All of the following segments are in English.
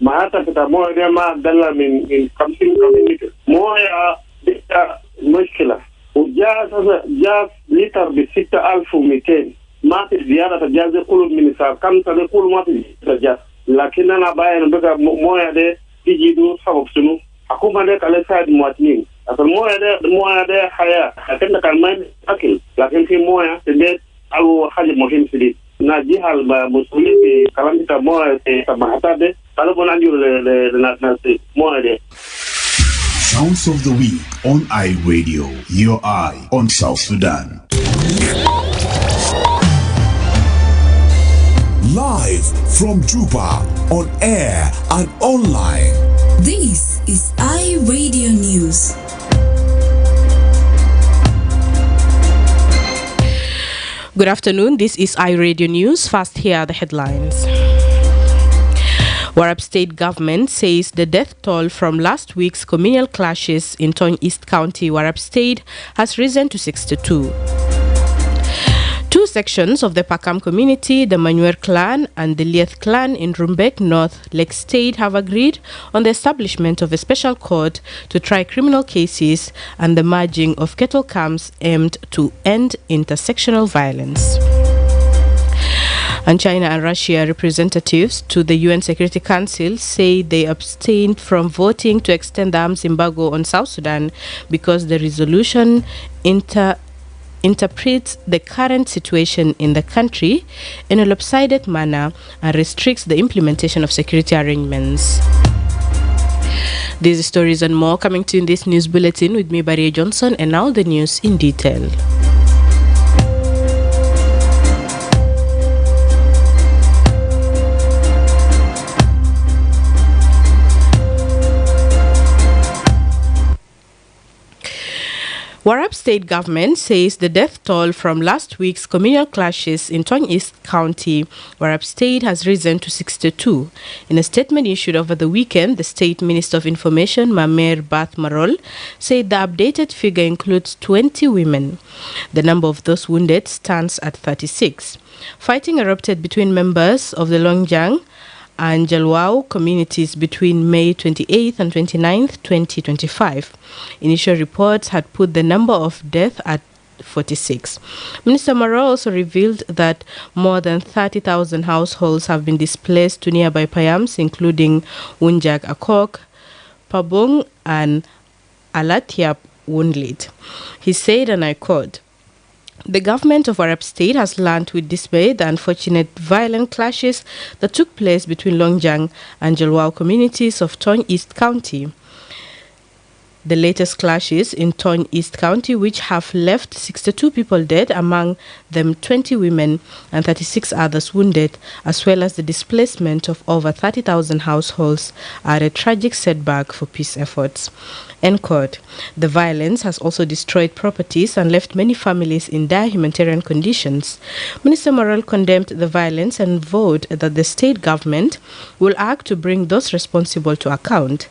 mahata kita moya ma dalla min 50 community moya bita mushkila وجاز لتر ب6200 ما في زيادة جاز كل من سار كم تقول كل ما في جاز لكن أنا باين بقى مويا ده تجيدو سبب سنو حكومة ده كله ساعد مواطنين أصل مويا ده حياة لكن كان ما أكل لكن في مويا تبيت أو حاجة مهم سديد ناجيها المسؤولين في كلام kita مويا تبعتها ده kalau pun anjur le مويا ده. Sounds of the Week on iRadio, your eye on South Sudan. Live from Juba, on air and online. This is iRadio News. Good afternoon, this is iRadio News. First, here are the headlines. Warab State Government says the death toll from last week's communal clashes in Tony East County, Warab State, has risen to 62. Two sections of the Pakam community, the Manuer clan and the Lieth clan in Rumbek North Lake State, have agreed on the establishment of a special court to try criminal cases and the merging of cattle camps aimed to end intersectional violence. And China and Russia representatives to the UN Security Council say they abstained from voting to extend the arms embargo on South Sudan because the resolution interprets the current situation in the country in a lopsided manner and restricts the implementation of security arrangements. These stories and more coming to you in this news bulletin with me, Baria Johnson, and now the news in detail. Warab State Government says the death toll from last week's communal clashes in Tony East County, Warab State, has risen to 62. In a statement issued over the weekend, the State Minister of Information, Mamer Bath Marol, said the updated figure includes 20 women. The number of those wounded stands at 36. Fighting erupted between members of the Longjang and Jalwao communities between May 28th and 29th, 2025. Initial reports had put the number of deaths at 46. Minister Maro also revealed that more than 30,000 households have been displaced to nearby Payams, including Unjak Akok, Pabong, and Alatiap Wunlit. He said, and I quote, "The government of Arab State has learned with dismay the unfortunate violent clashes that took place between Longjang and Jalwao communities of Tony East County. The latest clashes in Tony East County, which have left 62 people dead, among them 20 women and 36 others wounded, as well as the displacement of over 30,000 households, are a tragic setback for peace efforts." End quote. The violence has also destroyed properties and left many families in dire humanitarian conditions. Minister Morel condemned the violence and vowed that the state government will act to bring those responsible to account.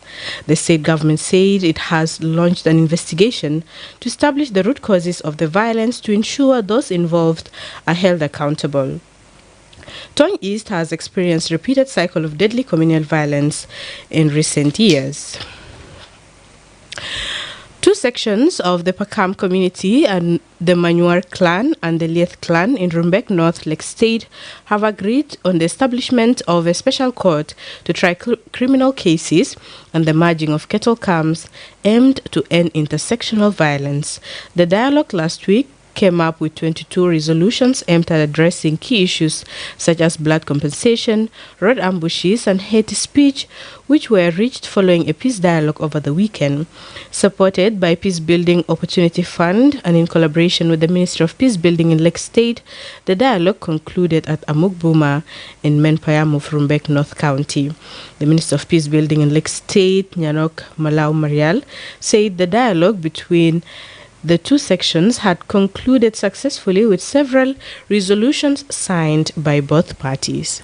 The state government said it has launched an investigation to establish the root causes of the violence to ensure those involved are held accountable. Tony East has experienced repeated cycle of deadly communal violence in recent years. Two sections of the Pakam community and the Manuar clan and the Lieth clan in Rumbek North Lake State have agreed on the establishment of a special court to try criminal cases and the merging of cattle camps aimed to end intersectional violence. The dialogue last week came up with 22 resolutions aimed at addressing key issues such as blood compensation, road ambushes, and hate speech, which were reached following a peace dialogue over the weekend. Supported by Peace Building Opportunity Fund and in collaboration with the Ministry of Peace Building in Lake State, the dialogue concluded at Amugbuma in Menpayam of Rumbek North County. The Minister of Peace Building in Lake State, Nyanok Malau Marial, said the dialogue between the two sections had concluded successfully with several resolutions signed by both parties.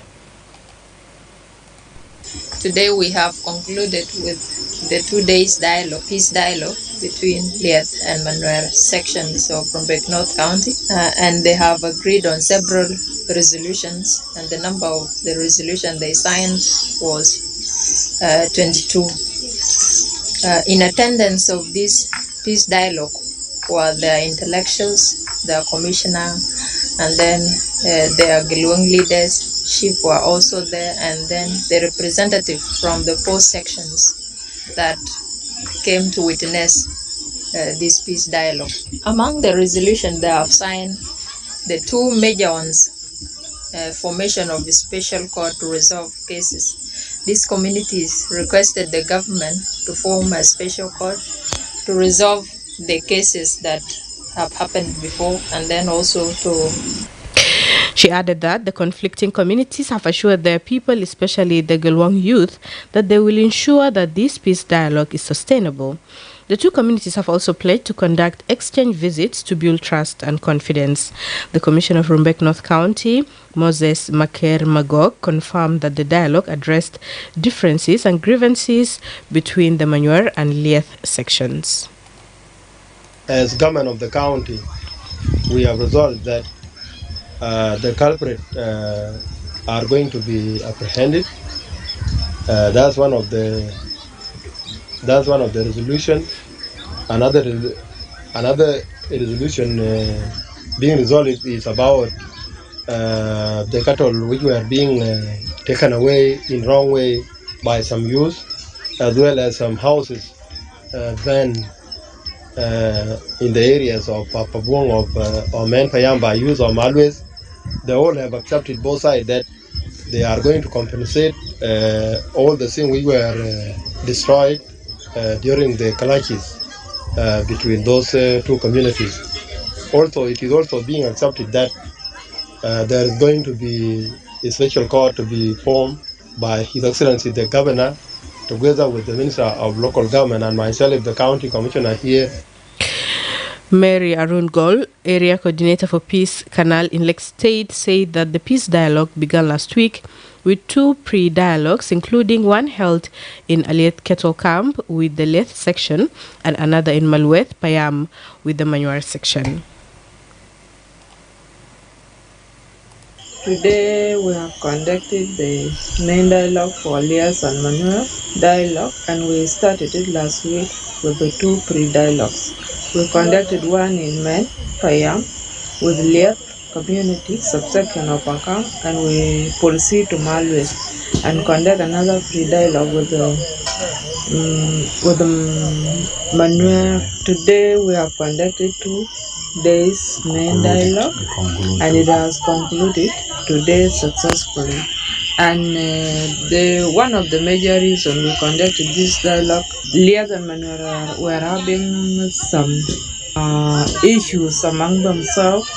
Today we have concluded with the 2 days dialogue, peace dialogue between Lieth and Manuel sections of Rumbek North County, and they have agreed on several resolutions, and the number of the resolution they signed was 22. In attendance of this peace dialogue were the intellectuals, the commissioner, and then the Gilwang leaders, chief were also there, and then the representative from the post sections that came to witness this peace dialogue. Among the resolutions they have signed, the two major ones, formation of a special court to resolve cases. These communities requested the government to form a special court to resolve the cases that have happened before, and then also to... She added that the conflicting communities have assured their people, especially the Gilwang youth, that they will ensure that this peace dialogue is sustainable. The two communities have also pledged to conduct exchange visits to build trust and confidence. The Commissioner of Rumbek North County, Moses Maker Magog, confirmed that the dialogue addressed differences and grievances between the Manuer and Lieth sections. As government of the county, we have resolved that the culprits are going to be apprehended. That's one of the resolutions. Another resolution being resolved is about the cattle which were being taken away in wrong way by some youth, as well as some houses burned in the areas of Pabuong or Menpayam by use of Malways. They all have accepted, both sides, that they are going to compensate all the things which were destroyed during the clashes between those two communities. Also, it is also being accepted that there is going to be a special court to be formed by His Excellency the Governor, together with the Minister of Local Government and myself, the County Commissioner here. Mary Arun Gol, Area Coordinator for Peace Canal in Lake State, said that the peace dialogue began last week with two pre-dialogues, including one held in Aliet Kettle Camp with the Leth section and another in Malweth Payam with the Manuar section. Today we have conducted the main dialogue for Lias and Manuel dialogue, and we started it last week with the two pre-dialogues. We conducted one in Men, Payam, with Liat community, subsection of Akam, and we proceed to Malwes and conduct another pre-dialogue with the Manuel. Today we have conducted 2 days main dialogue, and it has concluded today successfully. And one of the major reasons we conducted this dialogue, Liaz and Manuel were having some issues among themselves.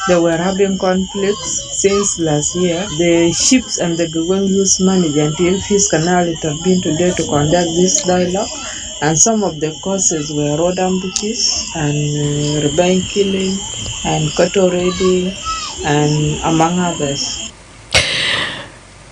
They were having conflicts since last year. The ships and the Gugwang youth managed until Peace Canal intervened today to conduct this dialogue. And some of the causes were road ambushes and rebellion killing and cattle raiding, and among others.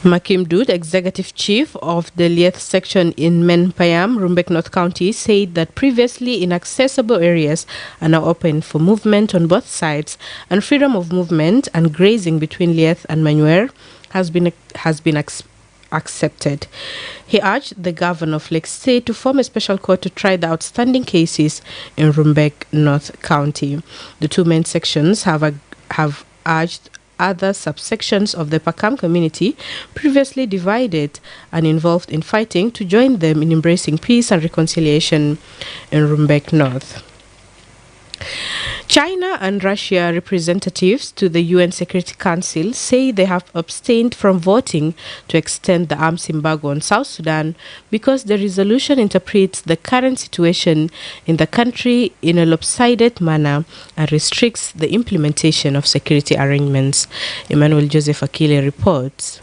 Makim Dud, Executive Chief of the Lieth section in Menpayam, Rumbek North County, said that previously inaccessible areas are now open for movement on both sides, and freedom of movement and grazing between Lieth and Manuer has been accepted. He urged the governor of Lake State to form a special court to try the outstanding cases in Rumbek North County. The two main sections have urged other subsections of the Pakam community previously divided and involved in fighting to join them in embracing peace and reconciliation in Rumbek North. China and Russia representatives to the UN Security Council say they have abstained from voting to extend the arms embargo on South Sudan because the resolution interprets the current situation in the country in a lopsided manner and restricts the implementation of security arrangements. Emmanuel Joseph Akile reports.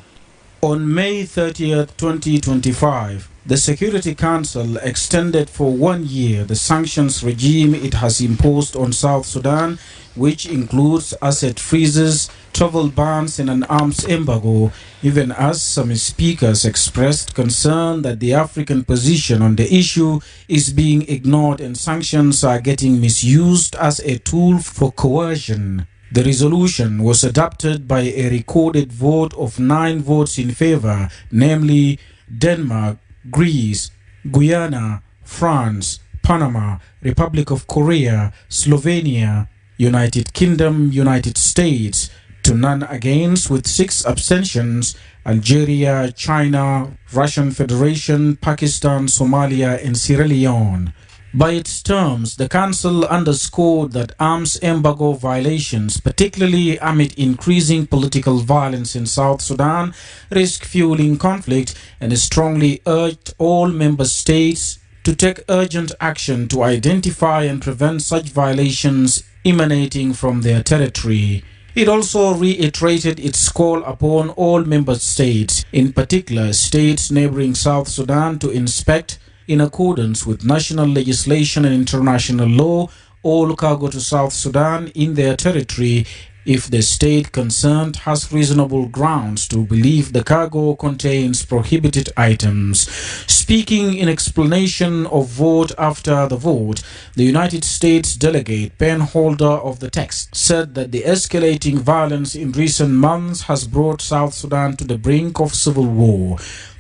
On May 30th, 2025, the Security Council extended for 1 year the sanctions regime it has imposed on South Sudan, which includes asset freezes, travel bans, and an arms embargo, even as some speakers expressed concern that the African position on the issue is being ignored and sanctions are getting misused as a tool for coercion. The resolution was adopted by a recorded vote of 9 votes in favor, namely Denmark, Greece, Guyana, France, Panama, Republic of Korea, Slovenia, United Kingdom, United States, to none against with 6 abstentions, Algeria, China, Russian Federation, Pakistan, Somalia, and Sierra Leone. By its terms, the Council underscored that arms embargo violations, particularly amid increasing political violence in South Sudan, risk fueling conflict, and strongly urged all member states to take urgent action to identify and prevent such violations emanating from their territory. It also reiterated its call upon all member states, in particular states neighboring South Sudan, to inspect, in accordance with national legislation and international law, all cargo to South Sudan in their territory if the state concerned has reasonable grounds to believe the cargo contains prohibited items. Speaking in explanation of vote after the vote, the United States delegate, pen holder of the text, said that the escalating violence in recent months has brought South Sudan to the brink of civil war.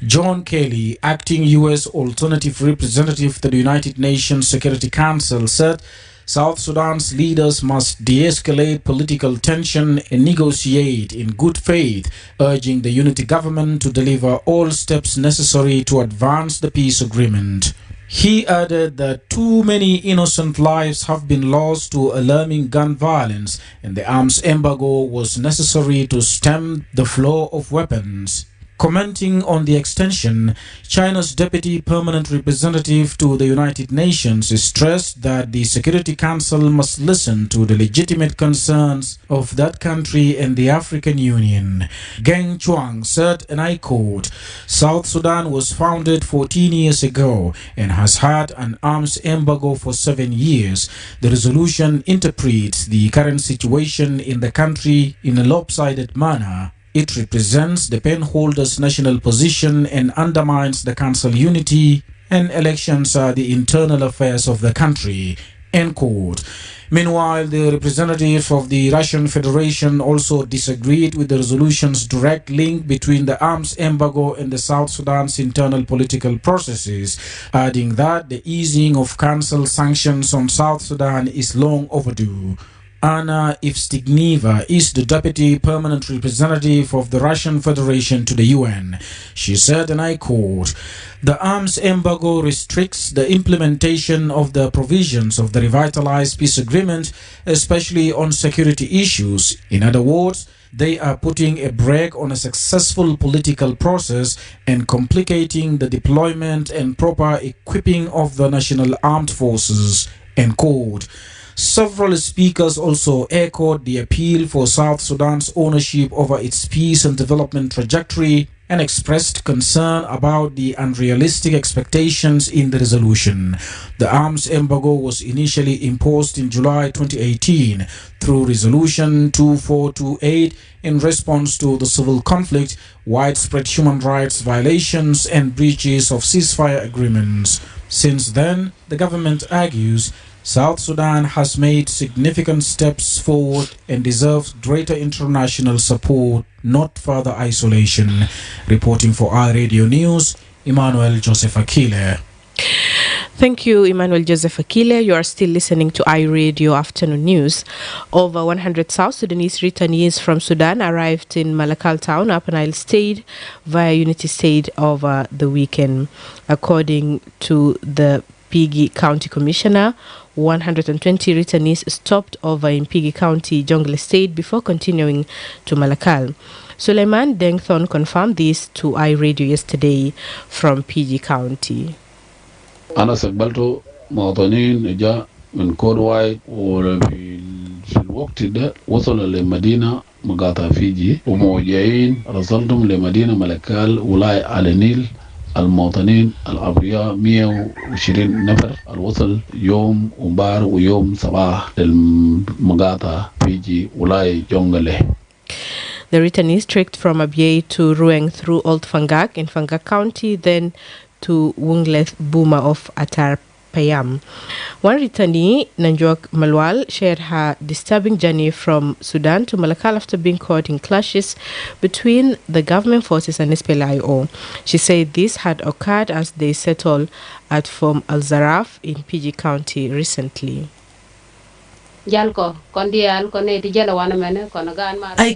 John Kelly, acting U.S. alternative representative to the United Nations Security Council, said South Sudan's leaders must de-escalate political tension and negotiate in good faith, urging the unity government to deliver all steps necessary to advance the peace agreement. He added that too many innocent lives have been lost to alarming gun violence, and the arms embargo was necessary to stem the flow of weapons. Commenting on the extension, China's deputy permanent representative to the United Nations stressed that the Security Council must listen to the legitimate concerns of that country and the African Union. Geng Chuang said, and I quote, "South Sudan was founded 14 years ago and has had an arms embargo for 7 years. The resolution interprets the current situation in the country in a lopsided manner. It represents the penholder's national position and undermines the council unity, and elections are the internal affairs of the country." End quote. Meanwhile, the representative of the Russian Federation also disagreed with the resolution's direct link between the arms embargo and the South Sudan's internal political processes, adding that the easing of council sanctions on South Sudan is long overdue. Anna Ivstignieva is the deputy permanent representative of the Russian Federation to the UN. She said, and I quote, "The arms embargo restricts the implementation of the provisions of the revitalized peace agreement, especially on security issues. In other words, they are putting a brake on a successful political process and complicating the deployment and proper equipping of the national armed forces." End quote. Several speakers also echoed the appeal for South Sudan's ownership over its peace and development trajectory and expressed concern about the unrealistic expectations in the resolution. The arms embargo was initially imposed in July 2018 through Resolution 2428 in response to the civil conflict, widespread human rights violations, and breaches of ceasefire agreements. Since then, the government argues South Sudan has made significant steps forward and deserves greater international support, not further isolation. Reporting for our Radio News, Emmanuel Joseph Akile. Thank you, Emmanuel Joseph Akile. You are still listening to iRadio Afternoon News. Over 100 South Sudanese returnees from Sudan arrived in Malakal town, Upper Nile State, via Unity State over the weekend. According to the Pigi County Commissioner, 120 returnees stopped over in Pigi County, Jonglei State, before continuing to Malakal. Suleiman Dengthon confirmed this to iRadio yesterday from Pigi County. أنا استقبلت مواطنين جاء من كود وايد وفي الوقت ده وصلوا لمدينة مقاطعة فيجي وموجهين رسلتهم لمدينة ملكال ولاية على النيل. المواطنين الأبرياء 120 نفر الوصل يوم وبار ويوم صباح للمقاطعة فيجي ولاية جونغلي. The returnees trekked from Abyei to Rueng through Old Fangak in Fangak County, then to Wungleth Buma of Atar Payam. One returnee, Nanjok Malwal, shared her disturbing journey from Sudan to Malakal after being caught in clashes between the government forces and SPLIO. She said this had occurred as they settled at Form Al Zaraf in PG County recently. I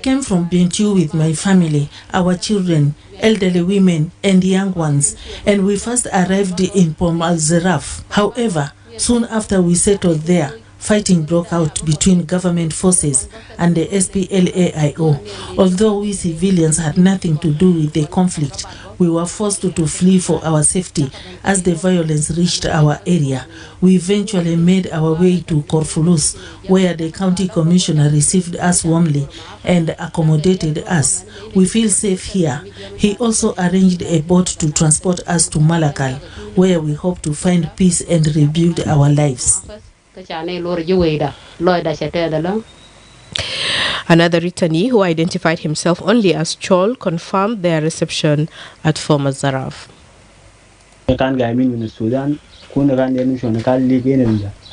came from Bentiu with my family, our children, elderly women, and young ones, and we first arrived in Pom Al Zaraf. However, soon after we settled there, fighting broke out between government forces and the SPLAIO. Although we civilians had nothing to do with the conflict, we were forced to flee for our safety as the violence reached our area. We eventually made our way to Korfulus, where the county commissioner received us warmly and accommodated us. We feel safe here. He also arranged a boat to transport us to Malakal, where we hope to find peace and rebuild our lives. Another returnee, who identified himself only as Chol, confirmed their reception at Former Zaraf.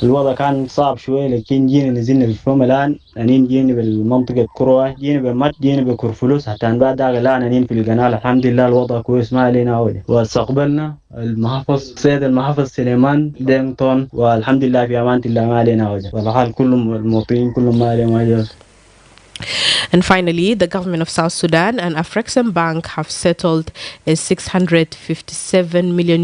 الوضع كان صعب شوية لكن جينا نزلنا بالفم الآن أنين جينا بالمنطقة كروة جينا بالمت جينا بكرفلوس حتى بعد ذاك الآن أنين في القناة الحمد لله الوضع كويس ما علينا أوي واستقبلنا المحافظ سيد المحافظ سليمان دينغتون والحمد لله في أمان الله ما علينا أوي والحال كلهم المواطنين كلهم ما عليهم أوي. And finally, the government of South Sudan and Afrexim Bank have settled a $657 million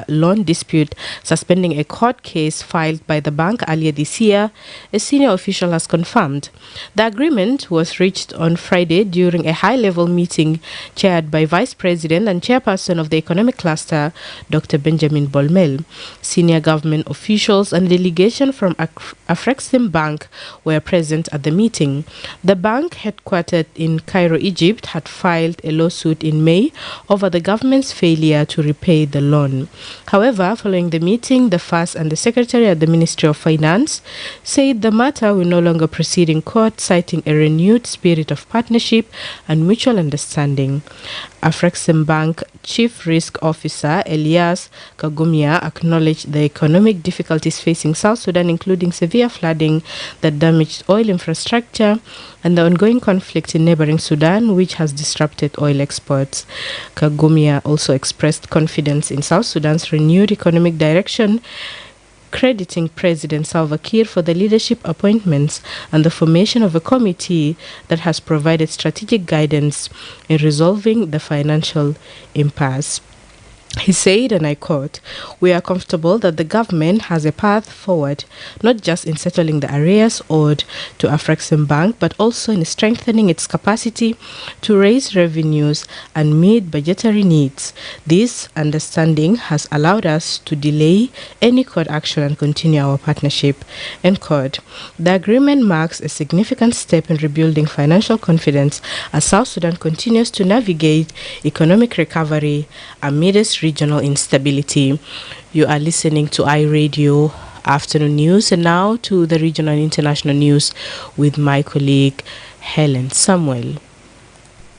loan dispute, suspending a court case filed by the bank earlier this year, a senior official has confirmed. The agreement was reached on Friday during a high-level meeting chaired by Vice President and Chairperson of the Economic Cluster, Dr. Benjamin Bolmel. Senior government officials and a delegation from Afrexim Bank were present at the meeting. The bank, headquartered in Cairo, Egypt, had filed a lawsuit in May over the government's failure to repay the loan. However, following the meeting, the FAS and the Secretary at the Ministry of Finance said the matter will no longer proceed in court, citing a renewed spirit of partnership and mutual understanding. Afrexim Bank Chief Risk Officer Elias Kagumia acknowledged the economic difficulties facing South Sudan, including severe flooding that damaged oil infrastructure and the ongoing conflict in neighboring Sudan, which has disrupted oil exports. Kagumia also expressed confidence in South Sudan's renewed economic direction, crediting President Salva Kiir for the leadership appointments and the formation of a committee that has provided strategic guidance in resolving the financial impasse. He said, and I quote, "We are comfortable that the government has a path forward, not just in settling the arrears owed to Afrexim Bank, but also in strengthening its capacity to raise revenues and meet budgetary needs. This understanding has allowed us to delay any court action and continue our partnership." End quote. The agreement marks a significant step in rebuilding financial confidence as South Sudan continues to navigate economic recovery amidst regional instability. You are listening to iRadio Afternoon News, and now to the regional and international news with my colleague Helen Samuel.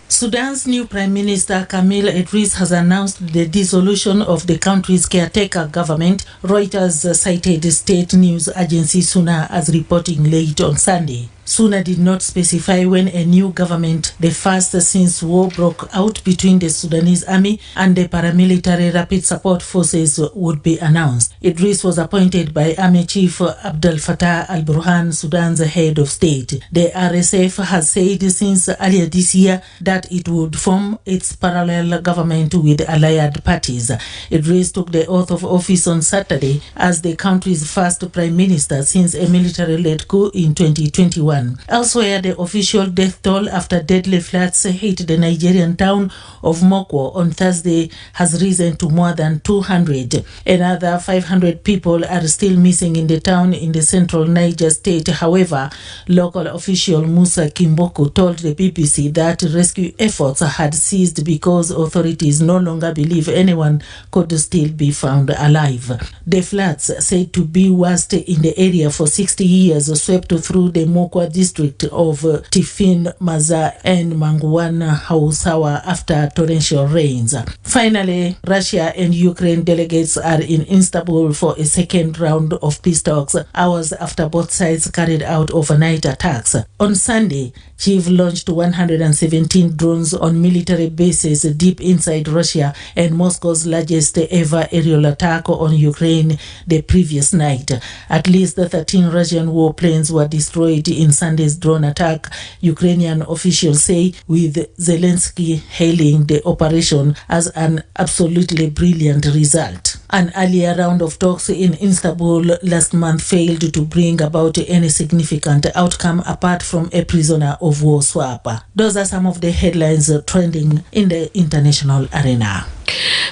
Sudan's new Prime Minister Camille Idris has announced the dissolution of the country's caretaker government, Reuters cited state news agency SUNA as reporting late on Sunday. SUNA did not specify when a new government, the first since war broke out between the Sudanese army and the paramilitary rapid support forces, would be announced. Idris was appointed by Army Chief Abdel Fattah al-Burhan, Sudan's head of state. The RSF has said since earlier this year that it would form its parallel government with allied parties. Idris took the oath of office on Saturday as the country's first prime minister since a military-led coup in 2021. Elsewhere, the official death toll after deadly floods hit the Nigerian town of Mokwo on Thursday has risen to more than 200. Another 500 people are still missing in the town in the central Niger state. However, local official Musa Kimboku told the BBC that rescue efforts had ceased because authorities no longer believe anyone could still be found alive. The floods, said to be worst in the area for 60 years, swept through the Mokwa Kakwa district of Tifin, Maza, and Manguana Hausawa after torrential rains. Finally, Russia and Ukraine delegates are in Istanbul for a second round of peace talks, hours after both sides carried out overnight attacks. On Sunday, Kyiv launched 117 drones on military bases deep inside Russia and Moscow's largest ever aerial attack on Ukraine the previous night. At least 13 Russian warplanes were destroyed in Sunday's drone attack, Ukrainian officials say, with Zelensky hailing the operation as an absolutely brilliant result. An earlier round of talks in Istanbul last month failed to bring about any significant outcome apart from a prisoner of war swap. Those are some of the headlines trending in the international arena.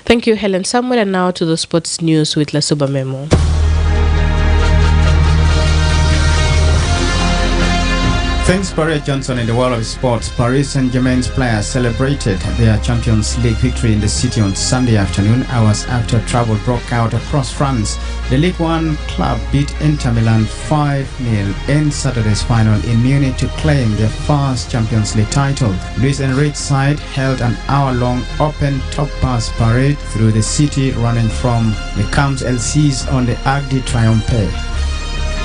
Thank you, Helen Samuel. And now to the sports news with Lasuba Memo. Thanks, Baria Johnson. In the world of sports, Paris Saint-Germain's players celebrated their Champions League victory in the city on Sunday afternoon, hours after trouble broke out across France. The Ligue 1 club beat Inter Milan 5-0 in Saturday's final in Munich to claim their first Champions League title. Luis Enrique's side held an hour-long open top-pass parade through the city, running from the Champs-Élysées on the Arc de Triomphe.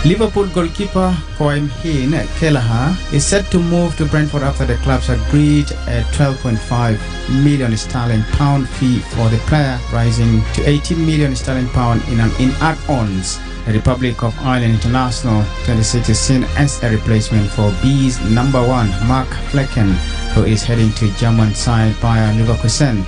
Liverpool goalkeeper Koim Heen Kelleher is set to move to Brentford after the clubs agreed a £12.5 million sterling fee for the player, rising to £18 million sterling in add-ons. The Republic of Ireland international 26 is seen as a replacement for B's number one Mark Flecken, who is heading to German side Bayer Leverkusen.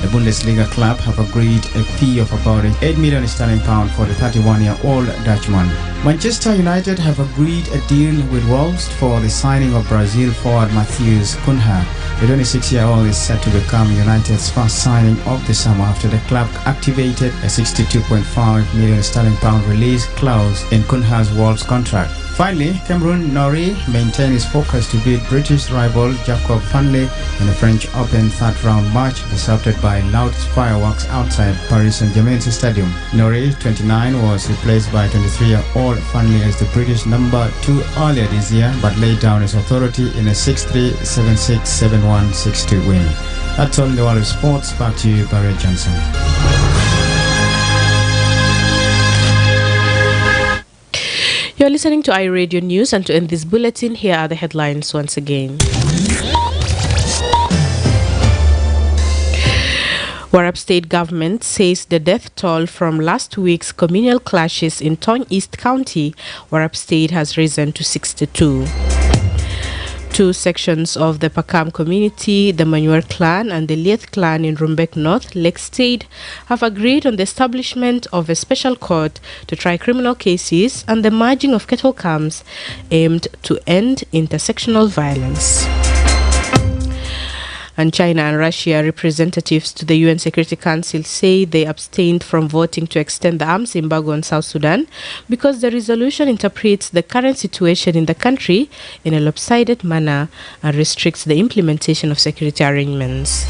The Bundesliga club have agreed a fee of about £8 million sterling for the 31-year-old Dutchman. Manchester United have agreed a deal with Wolves for the signing of Brazil forward Matheus Cunha. The 26-year-old is set to become United's first signing of the summer after the club activated a £62.5 million sterling release clause in Cunha's Wolves contract. Finally, Cameroon Norrie maintained his focus to beat British rival Jacob Fanley in the French Open third-round match disrupted by loud fireworks outside Paris Saint-Germain's stadium. Norrie, 29, was replaced by 23-year-old Fanley as the British number 2 earlier this year, but laid down his authority in a 6-3, 7-6, 7-1, 6-2 win. That's all in the world of sports. Back to you, Baria Johnson. You're listening to iRadio News, and to end this bulletin, here are the headlines once again. Warab State government says the death toll from last week's communal clashes in Tong East County, Warab State, has risen to 62. Two sections of the Pakam community, the Manuel clan and the Lieth clan in Rumbek North, Lake State, have agreed on the establishment of a special court to try criminal cases and the merging of cattle camps aimed to end intersectional violence. And China and Russia representatives to the UN Security Council say they abstained from voting to extend the arms embargo on South Sudan because the resolution interprets the current situation in the country in a lopsided manner and restricts the implementation of security arrangements.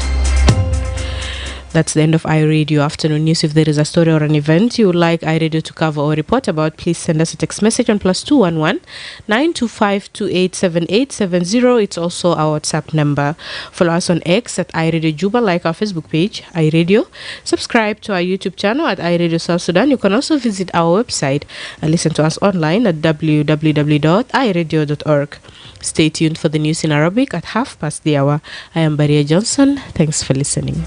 That's the end of iRadio Afternoon News. If there is a story or an event you would like iRadio to cover or report about, please send us a text message on +211 925 287870. It's also our WhatsApp number. Follow us on X at iRadio Juba, like our Facebook page, iRadio. Subscribe to our YouTube channel at iRadio South Sudan. You can also visit our website and listen to us online at www.iradio.org. Stay tuned for the news in Arabic at 1:30. I am Baria Johnson. Thanks for listening.